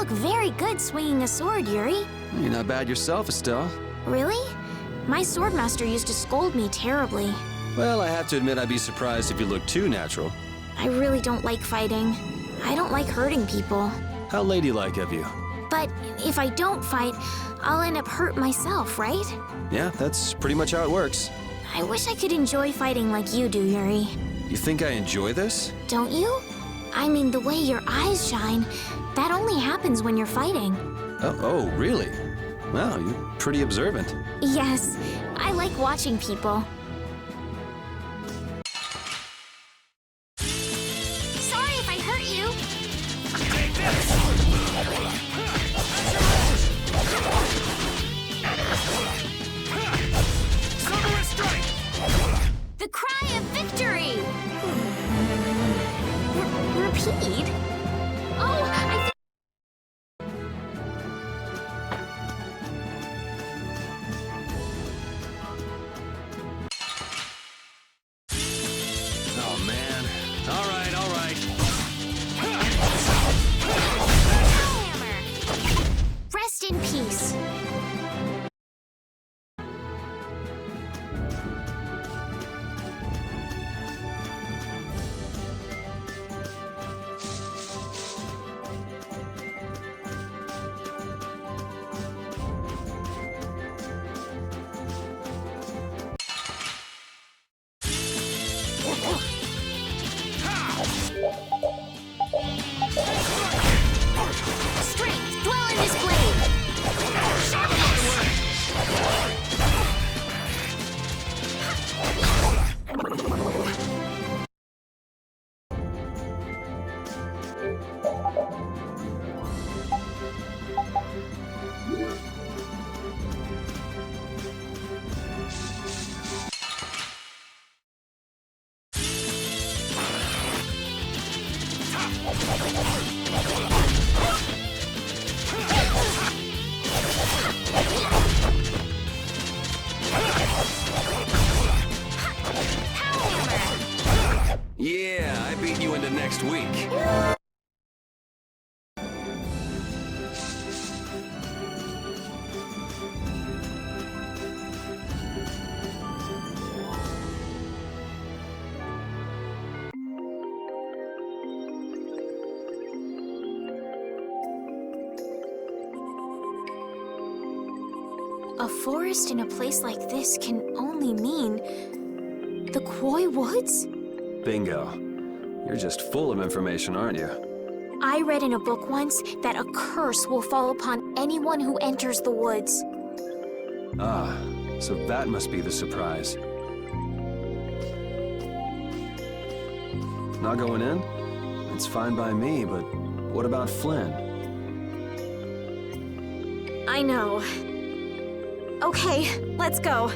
very good swinging a sword, Yuri. You're not bad yourself, Estelle. Really? My swordmaster used to scold me terribly. Well, I have to admit I'd be surprised if you looked too natural. I really don't like fighting. I don't like hurting people. How ladylike of you. But if I don't fight, I'll end up hurt myself, right? Yeah, that's pretty much how it works. I wish I could enjoy fighting like you do, Yuri. You think I enjoy this? Don't you? I mean, the way your eyes shine, that only happens when you're fighting. Oh, really? Wow, you're pretty observant. Yes, I like watching people. Sorry if I hurt you. Take this! Summer strike! The cry of victory! Repeat? Oh, I think... Oh, man. All right. Hammer! Rest in peace. Strength, dwell in this blade! Yeah, I beat you into next week. A forest in a place like this can only mean the Koi Woods? Bingo. You're just full of information, aren't you? I read in a book once that a curse will fall upon anyone who enters the woods. Ah, so that must be the surprise. Not going in? It's fine by me, but what about Flynn? I know. Okay, let's go.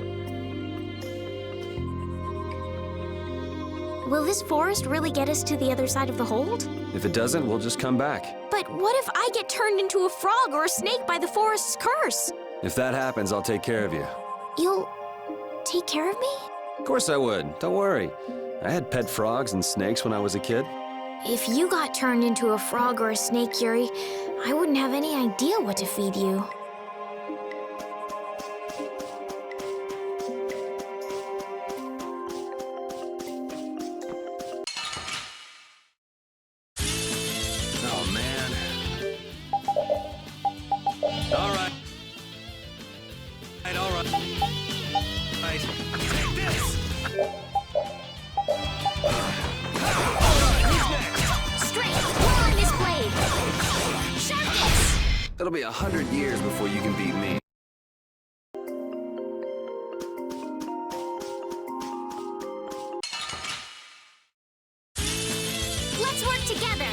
Will this forest really get us to the other side of the hold? If it doesn't, we'll just come back. But what if I get turned into a frog or a snake by the forest's curse? If that happens, I'll take care of you. You'll take care of me? Of course I would. Don't worry. I had pet frogs and snakes when I was a kid. If you got turned into a frog or a snake, Yuri, I wouldn't have any idea what to feed you. Oh, man. All right. Take this! Strength, dwell in this blade! Sharpness! It'll be 100 years before you can beat me. Let's work together!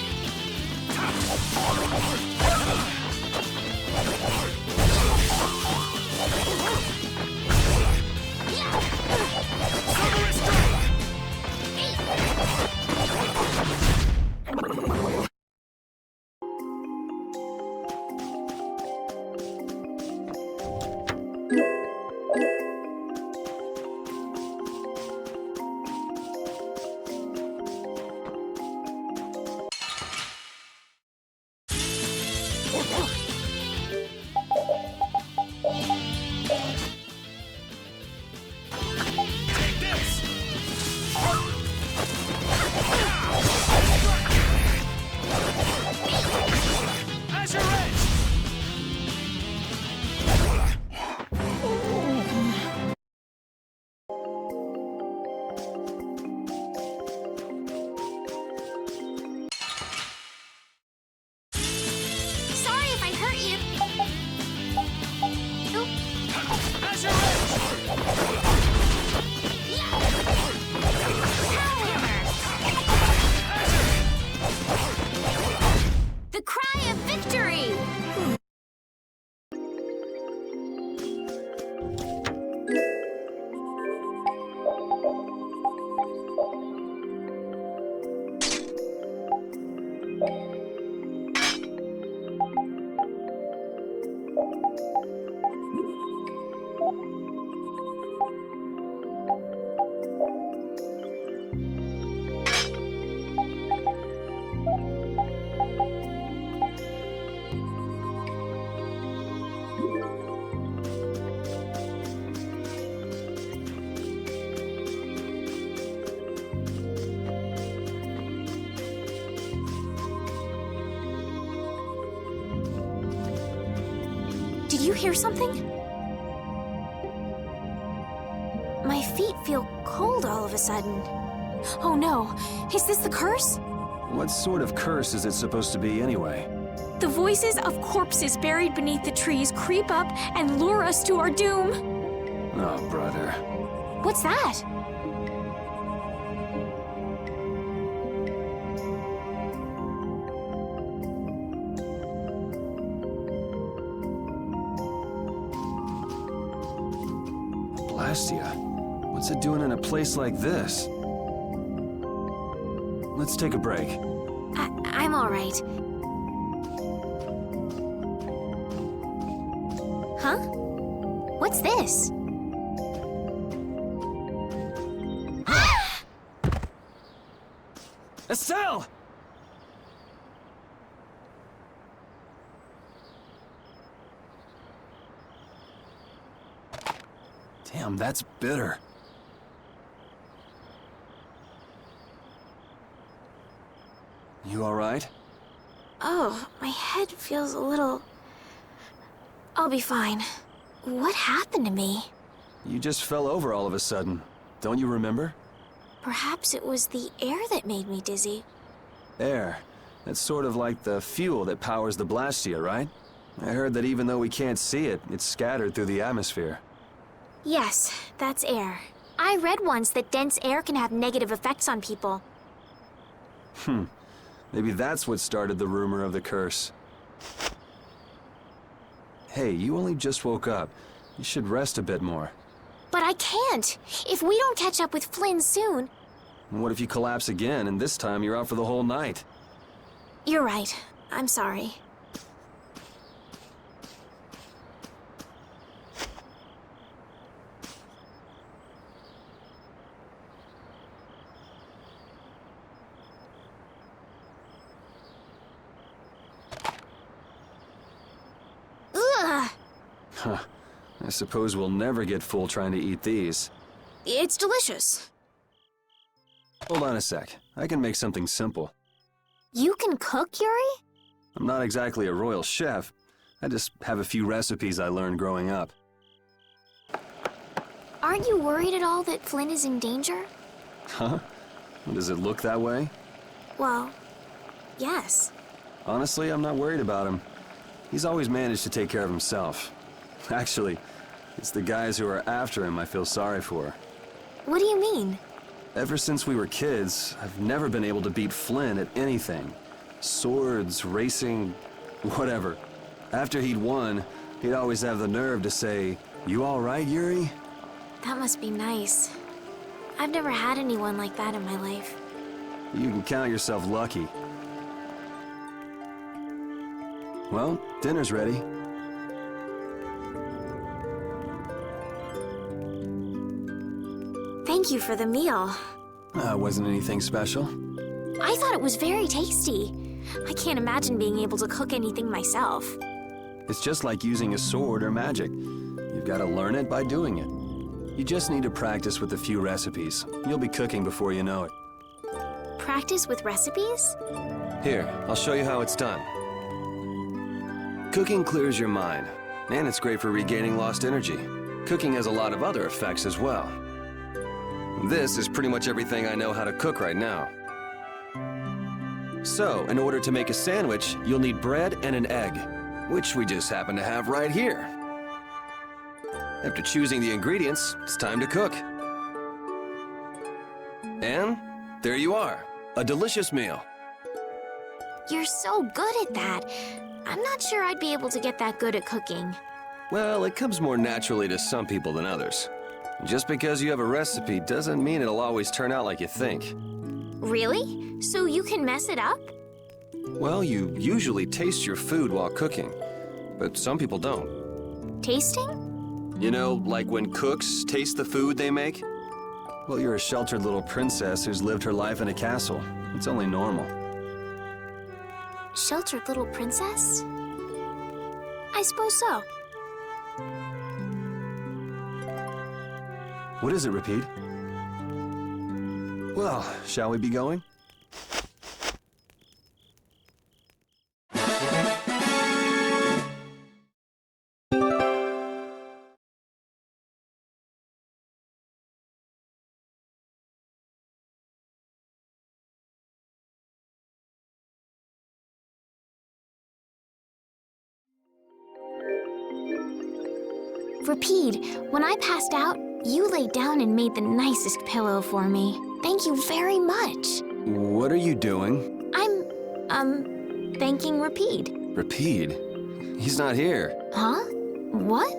Did you hear something? My feet feel cold all of a sudden. Oh no, is this the curse? What sort of curse is it supposed to be anyway? The voices of corpses buried beneath the trees creep up and lure us to our doom. Oh, brother. What's that? Blastia? What's it doing in a place like this? Let's take a break. I'm all right. Huh? What's this? Estelle! Damn, that's bitter. You all right? Oh, my head feels a little... I'll be fine. What happened to me? You just fell over all of a sudden. Don't you remember? Perhaps it was the air that made me dizzy. Air. That's sort of like the fuel that powers the Blastia, right? I heard that even though we can't see it, it's scattered through the atmosphere. Yes, that's air. I read once that dense air can have negative effects on people. Maybe that's what started the rumor of the curse. Hey, you only just woke up. You should rest a bit more. But I can't! If we don't catch up with Flynn soon... And what if you collapse again, and this time you're out for the whole night? You're right. I'm sorry. Ugh! Huh. I suppose we'll never get full trying to eat these. It's delicious. Hold on a sec. I can make something simple. You can cook, Yuri? I'm not exactly a royal chef. I just have a few recipes I learned growing up. Aren't you worried at all that Flynn is in danger? Huh? Does it look that way? Well, yes. Honestly, I'm not worried about him. He's always managed to take care of himself. Actually, it's the guys who are after him I feel sorry for. What do you mean? Ever since we were kids, I've never been able to beat Flynn at anything. Swords, racing, whatever. After he'd won, he'd always have the nerve to say, "You all right, Yuri?" That must be nice. I've never had anyone like that in my life. You can count yourself lucky. Well, dinner's ready. Thank you for the meal. Wasn't anything special. I thought it was very tasty. I can't imagine being able to cook anything myself. It's just like using a sword or magic. You've got to learn it by doing it. You just need to practice with a few recipes. You'll be cooking before you know it. Practice with recipes? Here, I'll show you how it's done. Cooking clears your mind, and it's great for regaining lost energy. Cooking has a lot of other effects as well. This is pretty much everything I know how to cook right now. So, in order to make a sandwich, you'll need bread and an egg, which we just happen to have right here. After choosing the ingredients, it's time to cook. And there you are, a delicious meal. You're so good at that. I'm not sure I'd be able to get that good at cooking. Well, it comes more naturally to some people than others. Just because you have a recipe doesn't mean it'll always turn out like you think. Really? So you can mess it up? Well, you usually taste your food while cooking, but some people don't. Tasting? You know, like when cooks taste the food they make? Well, you're a sheltered little princess who's lived her life in a castle. It's only normal. Sheltered little princess? I suppose so. What is it, Repeat? Well, shall we be going? Repeat, when I passed out, you laid down and made the nicest pillow for me. Thank you very much. What are you doing? I'm, thanking Repeat. Repeat? He's not here. Huh? What?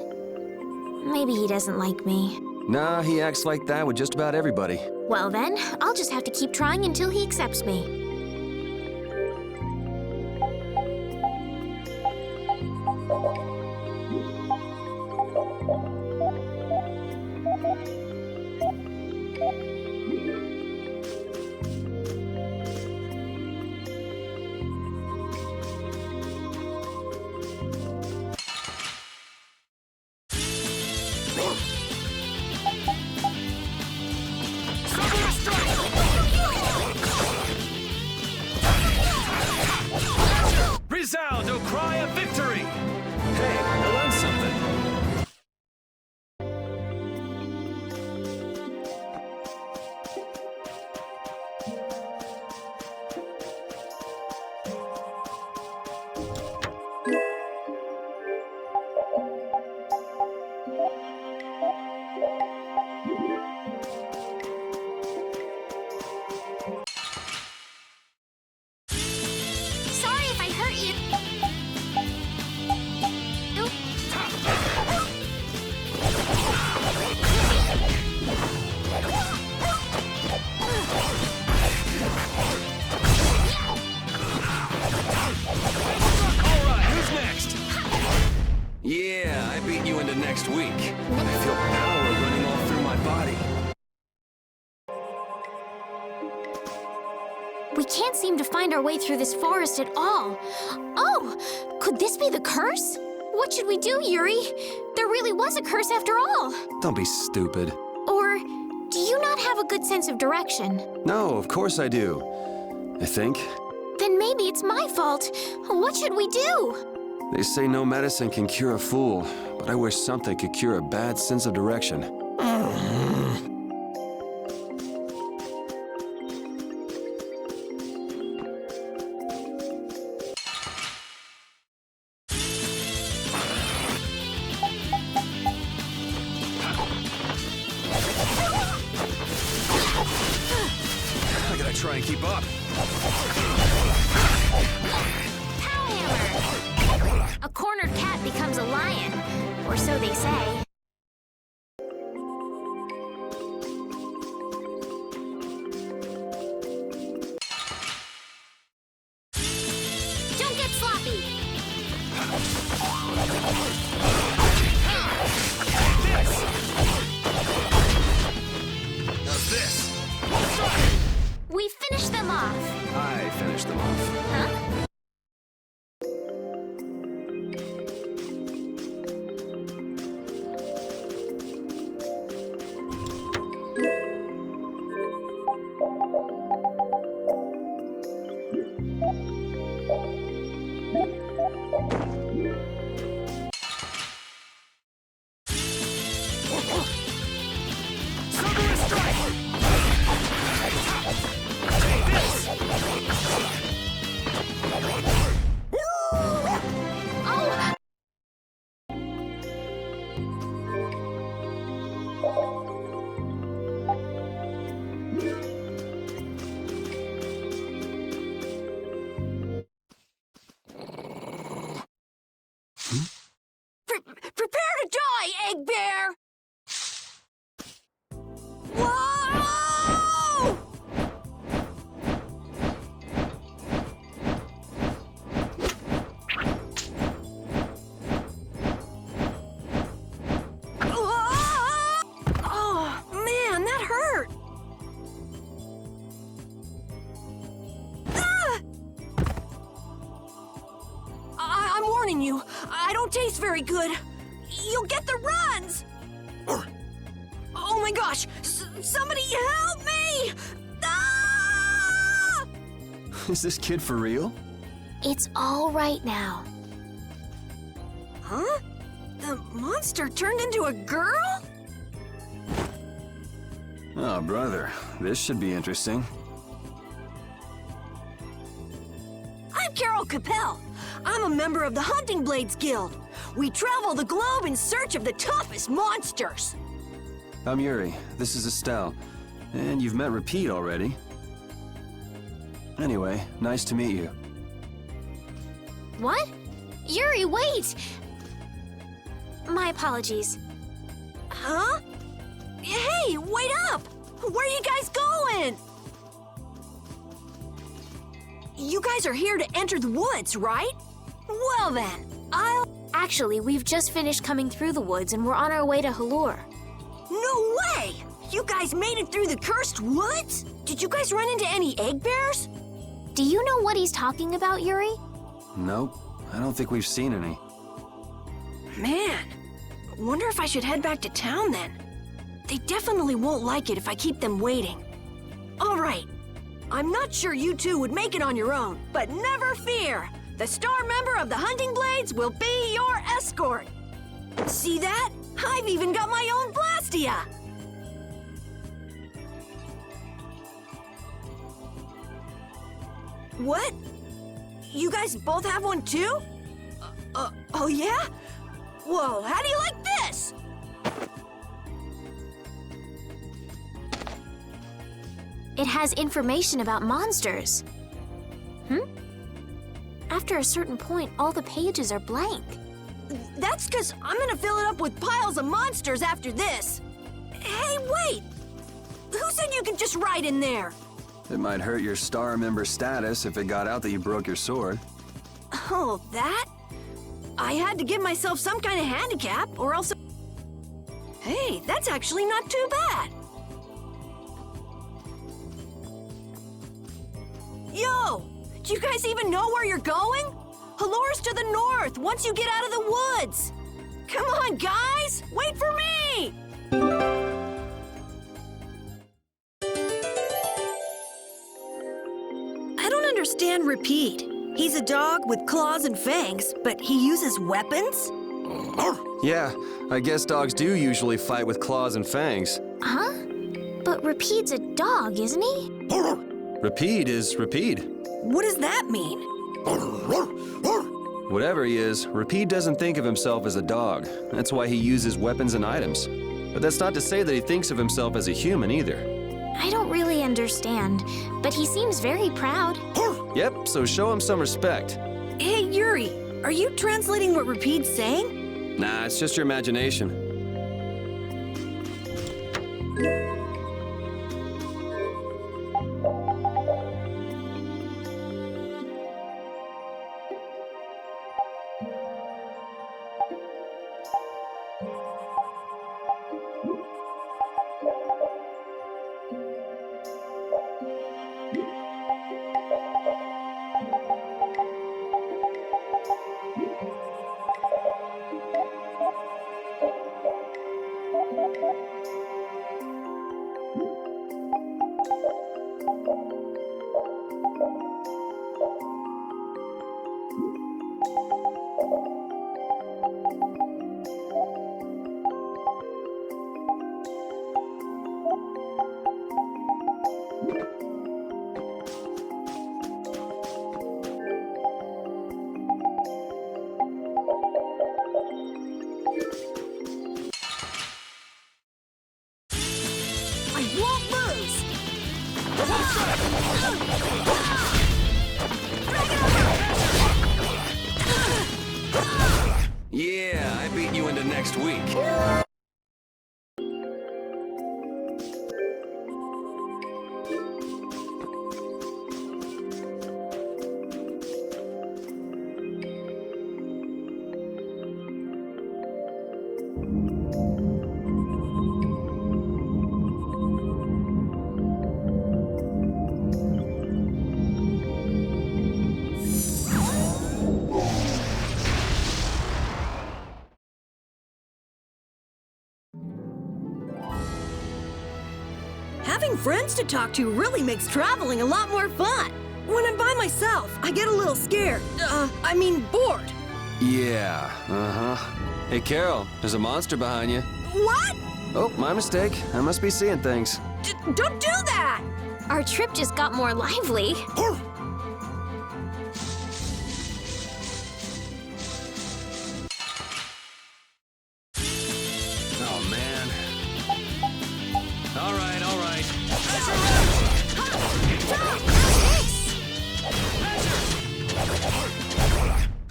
Maybe he doesn't like me. Nah, he acts like that with just about everybody. Well then, I'll just have to keep trying until he accepts me. Resound, O cry of victory! Hey, I learned something. Sorry if I hurt you. Alright, who's next? Yeah, I beat you into next week. I feel power running all through my body. We can't seem to find our way through this forest at all. Oh, could this be the curse? What should we do, Yuri? There really was a curse after all. Don't be stupid. Or do you not have a good sense of direction? No, of course I do. I think. Then maybe it's my fault. What should we do? They say no medicine can cure a fool, but I wish something could cure a bad sense of direction. I gotta try and keep up. Pow hammer! A cornered cat becomes a lion, or so they say. Don't get sloppy! How's this? We finished them off. I finished them off. Huh? Summer strike! Take this! Oh! Prepare to die, Egg Bear! Whoa! very good. You'll get the runs! Oh my gosh! Somebody help me! Ah! Is this kid for real? It's all right now. Huh? The monster turned into a girl? Oh, brother. This should be interesting. I'm Carol Capel. I'm a member of the Hunting Blades Guild. We travel the globe in search of the toughest monsters. I'm Yuri. This is Estelle. And you've met Repeat already. Anyway, nice to meet you. What? Yuri, wait! My apologies. Huh? Hey, wait up! Where are you guys going? You guys are here to enter the woods, right? Well then, Actually, we've just finished coming through the woods and we're on our way to Halure. No way! You guys made it through the cursed woods? Did you guys run into any egg bears? Do you know what he's talking about, Yuri? Nope. I don't think we've seen any. Man, wonder if I should head back to town then. They definitely won't like it if I keep them waiting. All right, I'm not sure you two would make it on your own, but never fear. The star member of the Hunting Blades will be your escort. See that? I've even got my own Blastia. What? You guys both have one too? Oh yeah? Whoa, how do you like this? It has information about monsters. After a certain point, all the pages are blank. That's because I'm gonna fill it up with piles of monsters after this. Hey, wait! Who said you could just write in there? It might hurt your star member status if it got out that you broke your sword. Oh, that? I had to give myself some kind of handicap, or else... Hey, that's actually not too bad. Yo! Do you guys even know where you're going? Halure's to the north, once you get out of the woods. Come on, guys! Wait for me! I don't understand Repeat. He's a dog with claws and fangs, but he uses weapons? Yeah, I guess dogs do usually fight with claws and fangs. Huh? But Repeat's a dog, isn't he? Repeat is Repeat. What does that mean? Whatever he is, Repeat doesn't think of himself as a dog. That's why he uses weapons and items. But that's not to say that he thinks of himself as a human either. I don't really understand, but he seems very proud. Yep, so show him some respect. Hey, Yuri, are you translating what Repeat's saying? Nah, it's just your imagination. I won't lose! Yeah, I beat you into next week. Having friends to talk to really makes traveling a lot more fun. When I'm by myself, I get a little scared. Bored. Yeah, uh-huh. Hey, Carol, there's a monster behind you. What? Oh, my mistake. I must be seeing things. Don't do that! Our trip just got more lively. Oh, man. All right, all right.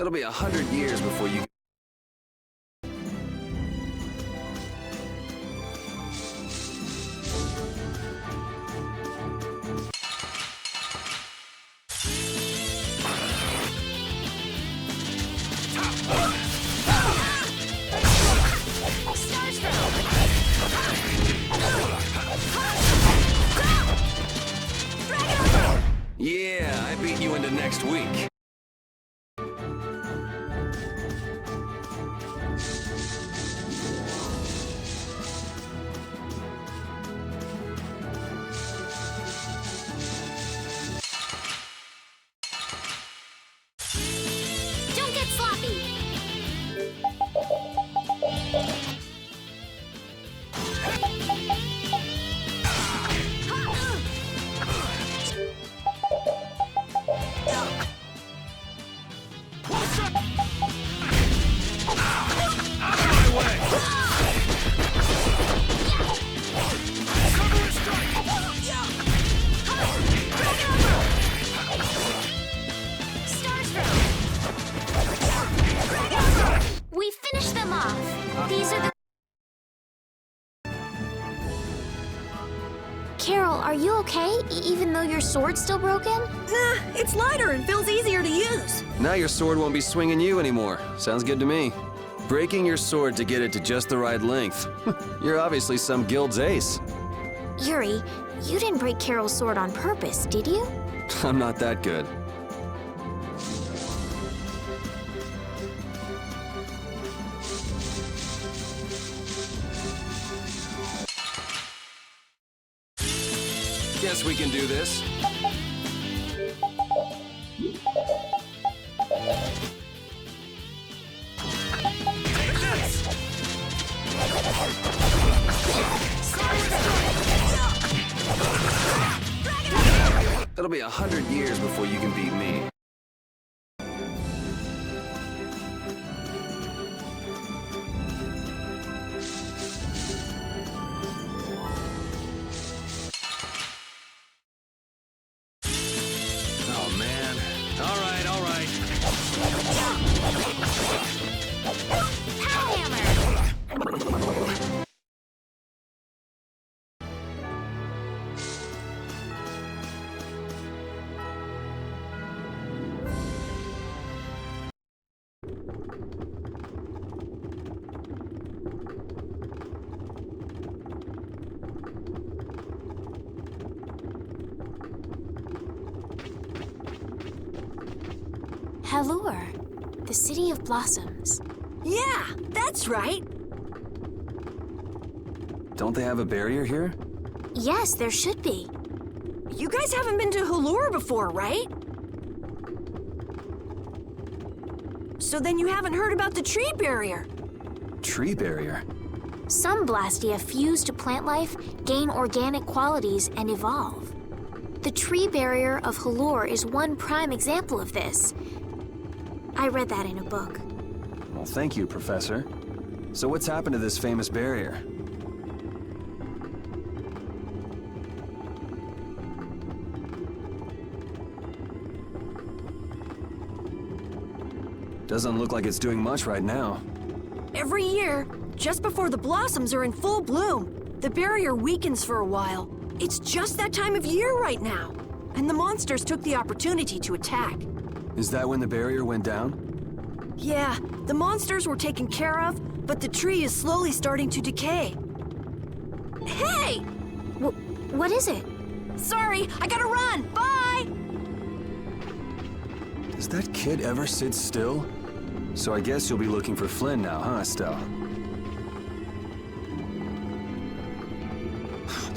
It'll be 100 years before you... Yeah, I beat you into next week. Don't get sloppy. We finished them off. These are the... Carol, are you okay? Even though your sword's still broken? Nah, it's lighter and feels easier to use. Now your sword won't be swinging you anymore. Sounds good to me. Breaking your sword to get it to just the right length. You're obviously some guild's ace. Yuri, you didn't break Carol's sword on purpose, did you? I'm not that good. Guess we can do this. It'll be 100 years before you can beat me. Oh, man. All right, all right. Power hammer! Halure, the city of blossoms. Yeah, that's right. Don't they have a barrier here? Yes, there should be. You guys haven't been to Halure before, right? So then you haven't heard about the tree barrier. Tree barrier? Some Blastia fuse to plant life, gain organic qualities, and evolve. The tree barrier of Halure is one prime example of this. I read that in a book. Well, thank you, Professor. So what's happened to this famous barrier? Doesn't look like it's doing much right now. Every year, just before the blossoms are in full bloom, the barrier weakens for a while. It's just that time of year right now. And the monsters took the opportunity to attack. Is that when the barrier went down? Yeah, the monsters were taken care of, but the tree is slowly starting to decay. Hey! What is it? Sorry, I gotta run! Bye! Does that kid ever sit still? So I guess you'll be looking for Flynn now, huh, Estelle?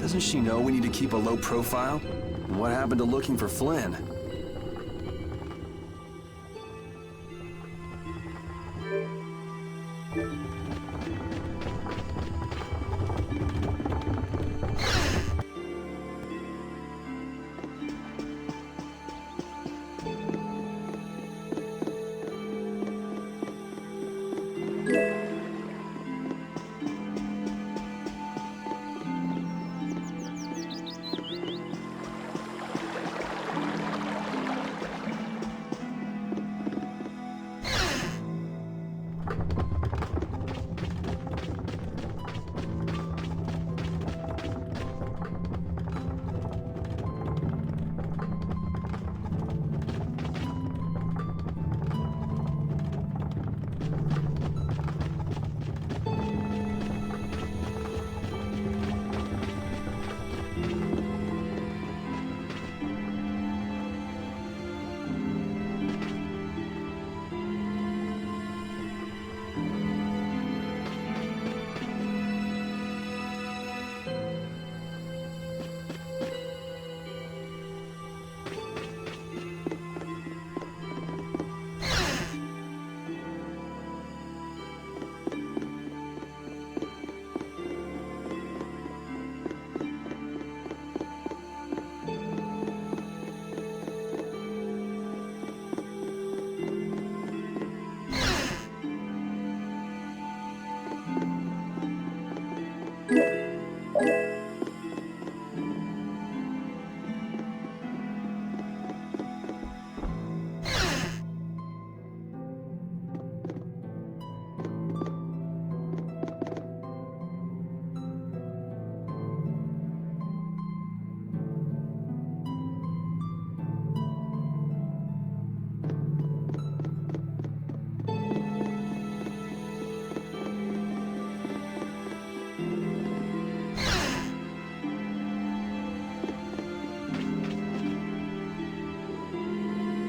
Doesn't she know we need to keep a low profile? And what happened to looking for Flynn?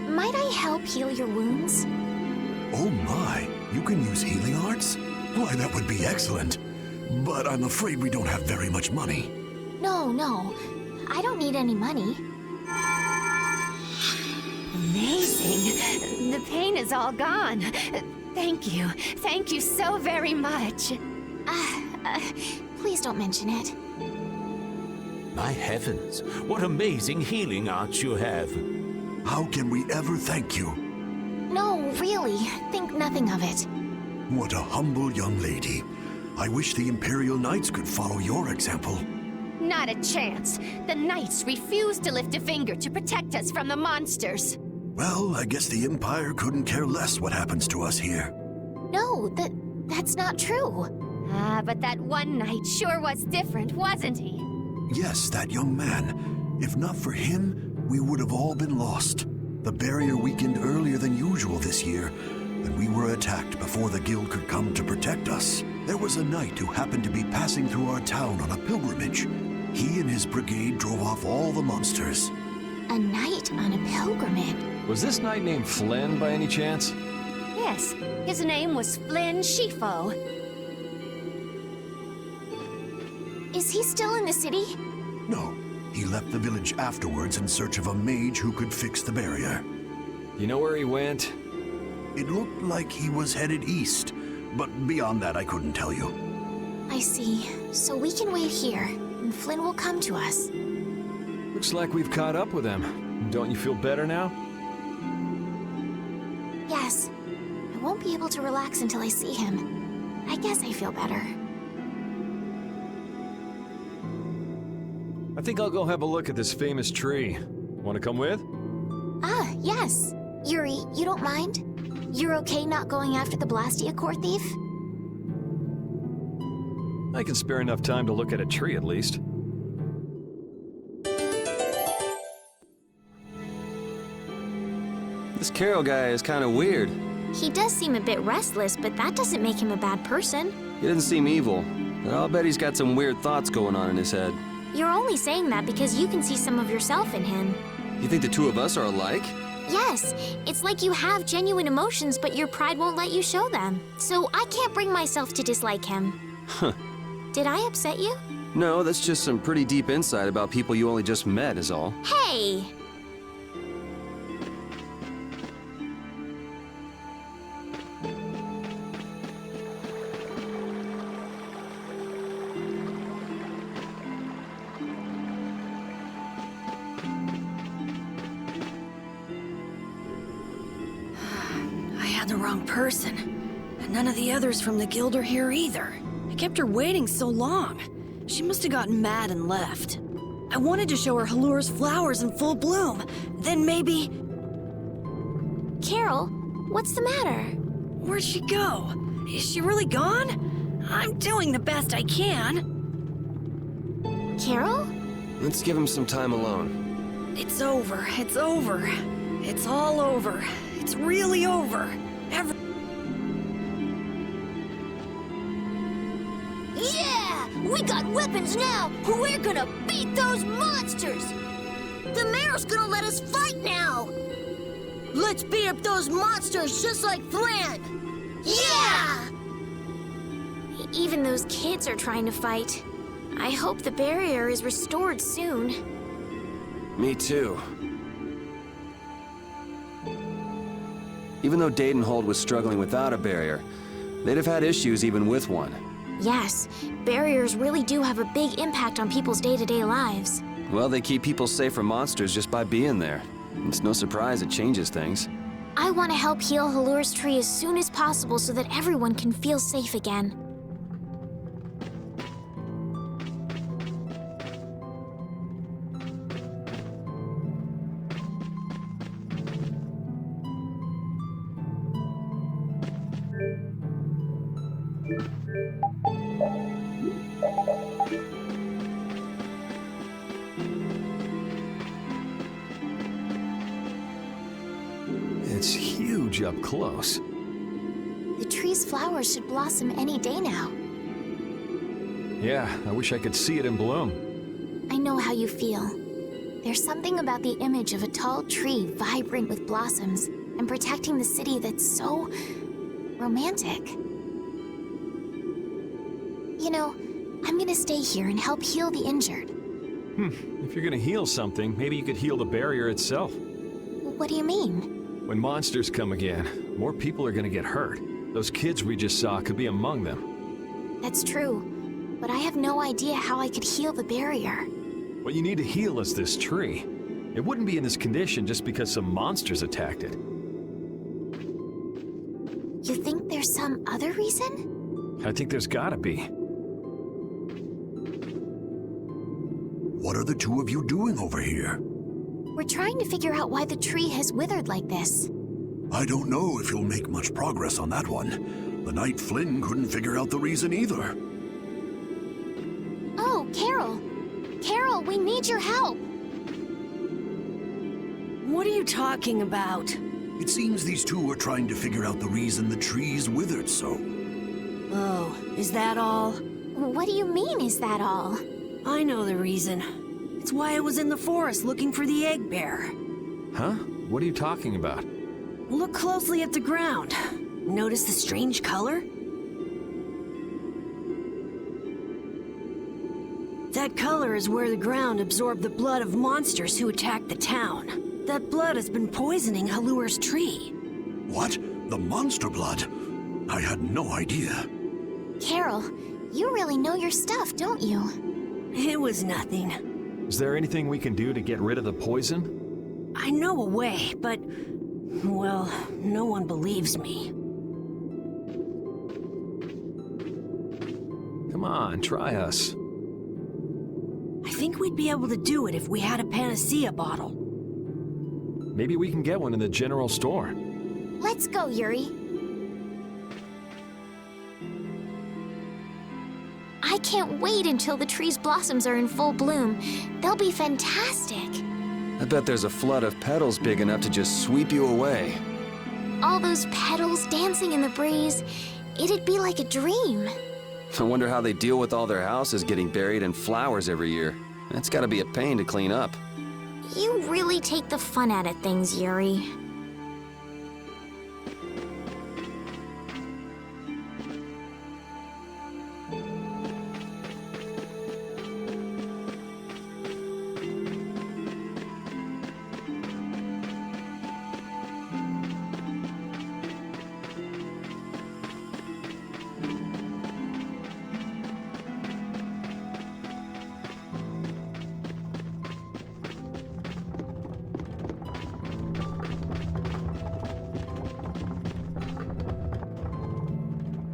Might I help heal your wounds? Oh my, you can use healing arts? Why, that would be excellent. But I'm afraid we don't have very much money. No. I don't need any money. Amazing. The pain is all gone. Thank you. Thank you so very much. Please don't mention it. My heavens, what amazing healing arts you have. How can we ever thank you? No, really. Think nothing of it. What a humble young lady. I wish the Imperial Knights could follow your example. Not a chance. The Knights refuse to lift a finger to protect us from the monsters. Well, I guess the Empire couldn't care less what happens to us here. No, that's not true. But that one knight sure was different, wasn't he? Yes, that young man. If not for him, we would have all been lost. The barrier weakened earlier than usual this year, and we were attacked before the guild could come to protect us. There was a knight who happened to be passing through our town on a pilgrimage. He and his brigade drove off all the monsters. A knight on a pilgrimage. Was this knight named Flynn by any chance? Yes, his name was Flynn Shifo. Is he still in the city? No, he left the village afterwards in search of a mage who could fix the barrier. You know where he went? It looked like he was headed east, but beyond that I couldn't tell you. I see. So we can wait here, and Flynn will come to us. Looks like we've caught up with him. Don't you feel better now? Yes. I won't be able to relax until I see him. I guess I feel better. I think I'll go have a look at this famous tree. Want to come with? Yes. Yuri, you don't mind? You're okay not going after the Blastia core thief? I can spare enough time to look at a tree at least. This Carol guy is kind of weird. He does seem a bit restless, but that doesn't make him a bad person. He doesn't seem evil, but I'll bet he's got some weird thoughts going on in his head. You're only saying that because you can see some of yourself in him. You think the two of us are alike? Yes, it's like you have genuine emotions, but your pride won't let you show them. So I can't bring myself to dislike him. Huh. Did I upset you? No, that's just some pretty deep insight about people you only just met is all. Hey! I had the wrong person. And none of the others from the guild are here either. I kept her waiting so long. She must have gotten mad and left. I wanted to show her Halure's flowers in full bloom. Then maybe... Carol, what's the matter? Where'd she go? Is she really gone? I'm doing the best I can. Carol? Let's give him some time alone. It's over. It's over. It's all over. It's really over. Yeah! We got weapons now! We're gonna beat those monsters! The mayor's gonna let us fight now! Let's beat up those monsters just like planned! Yeah! Even those kids are trying to fight. I hope the barrier is restored soon. Me too. Even though Dadenhold was struggling without a barrier, they'd have had issues even with one. Yes, barriers really do have a big impact on people's day-to-day lives. Well, they keep people safe from monsters just by being there. It's no surprise it changes things. I want to help heal Halure's tree as soon as possible so that everyone can feel safe again. It's huge up close. The tree's flowers should blossom any day now. Yeah, I wish I could see it in bloom. I know how you feel. There's something about the image of a tall tree vibrant with blossoms and protecting the city that's so romantic. You know, I'm gonna stay here and help heal the injured. If you're gonna heal something, maybe you could heal the barrier itself. What do you mean? When monsters come again, more people are gonna get hurt. Those kids we just saw could be among them. That's true, but I have no idea how I could heal the barrier. What you need to heal is this tree. It wouldn't be in this condition just because some monsters attacked it. You think there's some other reason? I think there's gotta be. What are the two of you doing over here? We're trying to figure out why the tree has withered like this. I don't know if you'll make much progress on that one. The Knight Flynn couldn't figure out the reason either. Oh, Carol! Carol, we need your help! What are you talking about? It seems these two are trying to figure out the reason the tree's withered so. Oh, is that all? What do you mean, is that all? I know the reason. It's why I was in the forest looking for the egg bear. Huh? What are you talking about? Look closely at the ground. Notice the strange color? That color is where the ground absorbed the blood of monsters who attacked the town. That blood has been poisoning Halure's tree. What? The monster blood? I had no idea. Carol, you really know your stuff, don't you? It was nothing. Is there anything we can do to get rid of the poison? I know a way, but... well, no one believes me. Come on, try us. I think we'd be able to do it if we had a panacea bottle. Maybe we can get one in the general store. Let's go, Yuri. I can't wait until the tree's blossoms are in full bloom. They'll be fantastic. I bet there's a flood of petals big enough to just sweep you away. All those petals dancing in the breeze, it'd be like a dream. I wonder how they deal with all their houses getting buried in flowers every year. That's gotta be a pain to clean up. You really take the fun out of things, Yuri.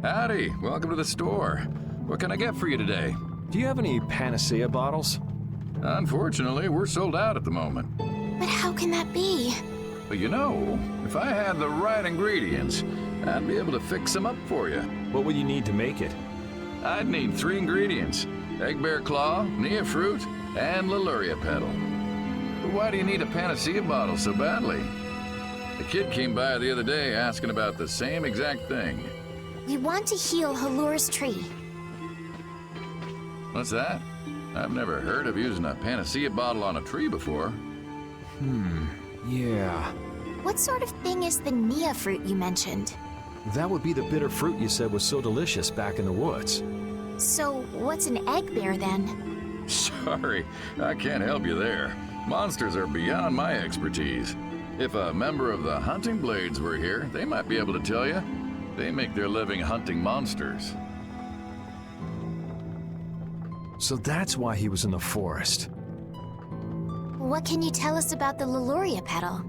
Howdy, welcome to the store. What can I get for you today? Do you have any panacea bottles? Unfortunately, we're sold out at the moment. But how can that be? But you know, if I had the right ingredients, I'd be able to fix them up for you. What would you need to make it? I'd need 3 ingredients: egg bear claw, nia fruit, and Laluria petal. But why do you need a panacea bottle so badly? The kid came by the other day asking about the same exact thing. We want to heal Halure's tree. What's that? I've never heard of using a panacea bottle on a tree before. Yeah. What sort of thing is the nia fruit you mentioned? That would be the bitter fruit you said was so delicious back in the woods. So, what's an egg bear then? Sorry, I can't help you there. Monsters are beyond my expertise. If a member of the Hunting Blades were here, they might be able to tell you. They make their living hunting monsters. So that's why he was in the forest. What can you tell us about the Laluria petal?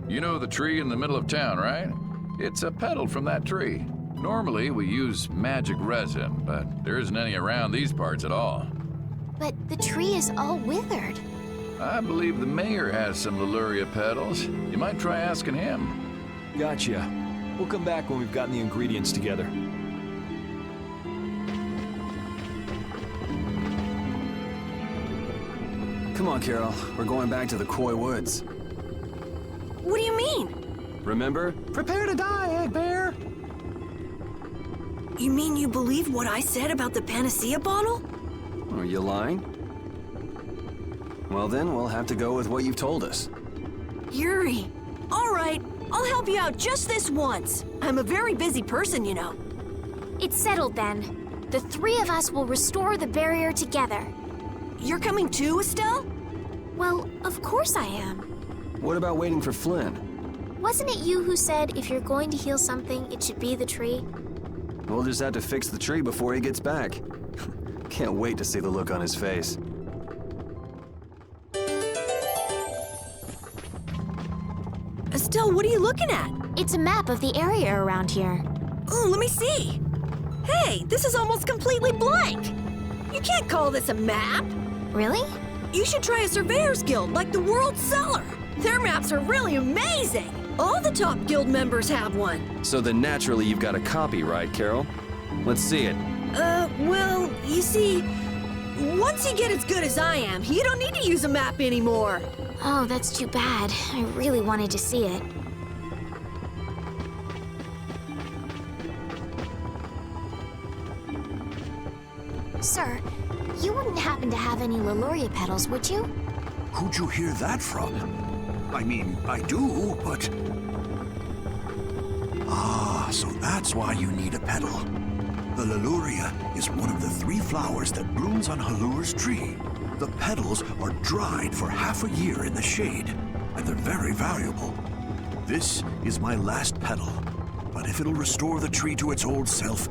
You know the tree in the middle of town, right? It's a petal from that tree. Normally, we use magic resin, but there isn't any around these parts at all. But the tree is all withered. I believe the mayor has some Laluria petals. You might try asking him. Gotcha. We'll come back when we've gotten the ingredients together. Come on, Carol. We're going back to the Koi Woods. What do you mean? Remember? Prepare to die, Egg Bear! You mean you believe what I said about the panacea bottle? Are you lying? Well then, we'll have to go with what you've told us. Yuri. All right, I'll help you out just this once. I'm a very busy person, you know. It's settled then. The 3 of us will restore the barrier together. You're coming too, Estelle? Well, of course I am. What about waiting for Flynn? Wasn't it you who said if you're going to heal something, it should be the tree? We'll just have to fix the tree before he gets back. Can't wait to see the look on his face. Estelle, what are you looking at? It's a map of the area around here. Oh, let me see. Hey, this is almost completely blank. You can't call this a map. Really? You should try a surveyor's guild like the World Cellar. Their maps are really amazing. All the top guild members have one. So then naturally you've got a copy, right, Carol? Let's see it. Well, you see, once you get as good as I am, you don't need to use a map anymore. Oh, that's too bad. I really wanted to see it. Sir, you wouldn't happen to have any Laluria petals, would you? Who'd you hear that from? I mean, I do, but... Ah, so that's why you need a petal. The Laluria is one of the 3 flowers that blooms on Halure's tree. The petals are dried for half a year in the shade, and they're very valuable. This is my last petal, but if it'll restore the tree to its old self,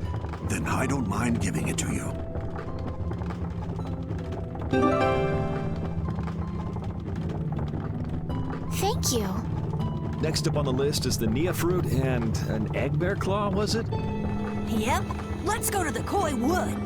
then I don't mind giving it to you. Thank you. Next up on the list is the nia fruit and an egg bear claw, was it? Yep, let's go to the Koi Wood.